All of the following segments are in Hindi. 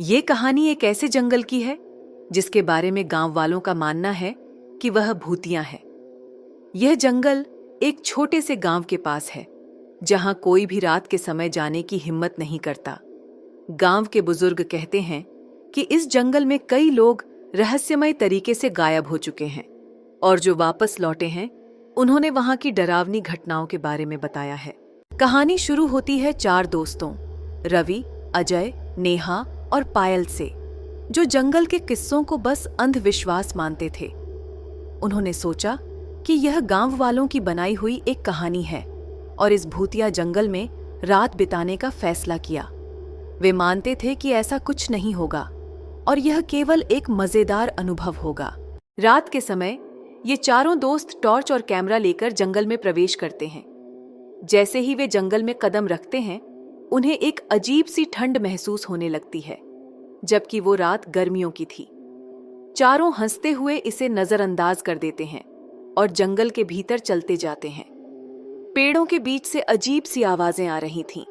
ये कहानी एक ऐसे जंगल की है जिसके बारे में गांव वालों का मानना है कि वह भूतिया है। यह जंगल एक छोटे से गांव के पास है जहां कोई भी रात के समय जाने की हिम्मत नहीं करता। गांव के बुजुर्ग कहते हैं कि इस जंगल में कई लोग रहस्यमय तरीके से गायब हो चुके हैं और जो वापस लौटे हैं उन्होंने वहां की डरावनी घटनाओं के बारे में बताया है। कहानी शुरू होती है 4 दोस्तों रवि, अजय, नेहा और पायल से, जो जंगल के किस्सों को बस अंधविश्वास मानते थे। उन्होंने सोचा कि यह गांव वालों की बनाई हुई एक कहानी है और इस भूतिया जंगल में रात बिताने का फैसला किया। वे मानते थे कि ऐसा कुछ नहीं होगा और यह केवल एक मजेदार अनुभव होगा। रात के समय ये चारों दोस्त टॉर्च और कैमरा लेकर जंगल में प्रवेश करते हैं। जैसे ही वे जंगल में कदम रखते हैं उन्हें एक अजीब सी ठंड महसूस होने लगती है, जबकि वो रात गर्मियों की थी। चारों हंसते हुए इसे नजरअंदाज कर देते हैं और जंगल के भीतर चलते जाते हैं। पेड़ों के बीच से अजीब सी आवाजें आ रही थीं,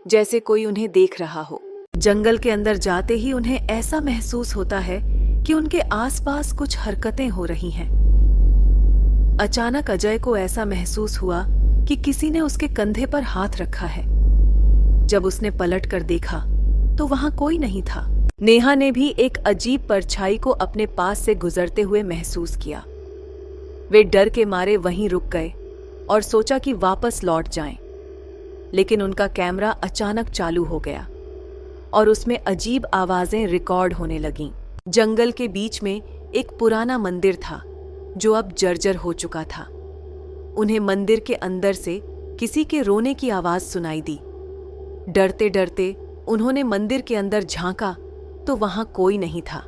जैसे कोई उन्हें देख रहा हो। जंगल के अंदर जाते ही उन्हें ऐसा महसूस होता है कि उनके आसपास कुछ हरकतें हो रही हैं। अचानक अजय को ऐसा महसूस हुआ कि किसी ने उसके कंधे पर हाथ रखा है। जब उसने पलट कर देखा तो वहां कोई नहीं था। नेहा ने भी एक अजीब परछाई को अपने पास से गुजरते हुए महसूस किया। वे डर के मारे वहीं रुक गए और सोचा कि वापस लौट जाएं। लेकिन उनका कैमरा अचानक चालू हो गया और उसमें अजीब आवाजें रिकॉर्ड होने लगीं। जंगल के बीच में एक पुराना मंदिर था जो अब जर्जर हो चुका था। उन्हें मंदिर के अंदर से किसी के रोने की आवाज सुनाई दी। डरते डरते उन्होंने मंदिर के अंदर झांका तो वहां कोई नहीं था।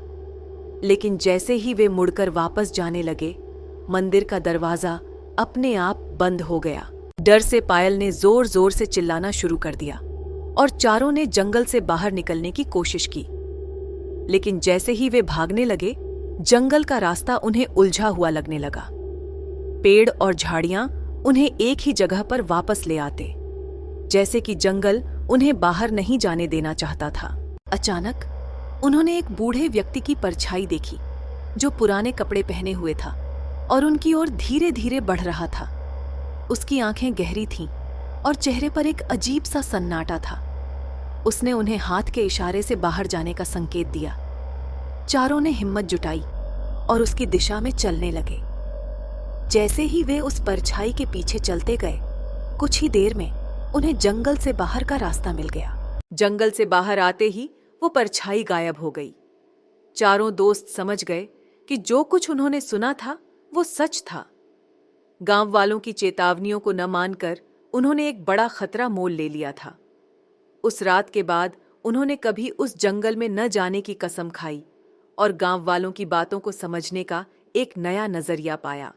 लेकिन जैसे ही वे मुड़कर वापस जाने लगे, मंदिर का दरवाजा अपने आप बंद हो गया। डर से पायल ने जोर जोर से चिल्लाना शुरू कर दिया और चारों ने जंगल से बाहर निकलने की कोशिश की। लेकिन जैसे ही वे भागने लगे, जंगल का रास्ता उन्हें उलझा हुआ लगने लगा। पेड़ और झाड़ियां उन्हें एक ही जगह पर वापस ले आते, जैसे कि जंगल उन्हें बाहर नहीं जाने देना चाहता था। अचानक उन्होंने एक बूढ़े व्यक्ति की परछाई देखी जो पुराने कपड़े पहने हुए था और उनकी ओर धीरे धीरे बढ़ रहा था। उसकी आंखें गहरी थीं और चेहरे पर एक अजीब सा सन्नाटा था। उसने उन्हें हाथ के इशारे से बाहर जाने का संकेत दिया। चारों ने हिम्मत जुटाई और उसकी दिशा में चलने लगे। जैसे ही वे उस परछाई के पीछे चलते गए, कुछ ही देर में उन्हें जंगल से बाहर का रास्ता मिल गया। जंगल से बाहर आते ही वो परछाई गायब हो गई। चारों दोस्त समझ गए कि जो कुछ उन्होंने सुना था वो सच था। गांव वालों की चेतावनियों को न मानकर उन्होंने एक बड़ा खतरा मोल ले लिया था। उस रात के बाद उन्होंने कभी उस जंगल में न जाने की कसम खाई और गांव वालों की बातों को समझने का एक नया नजरिया पाया।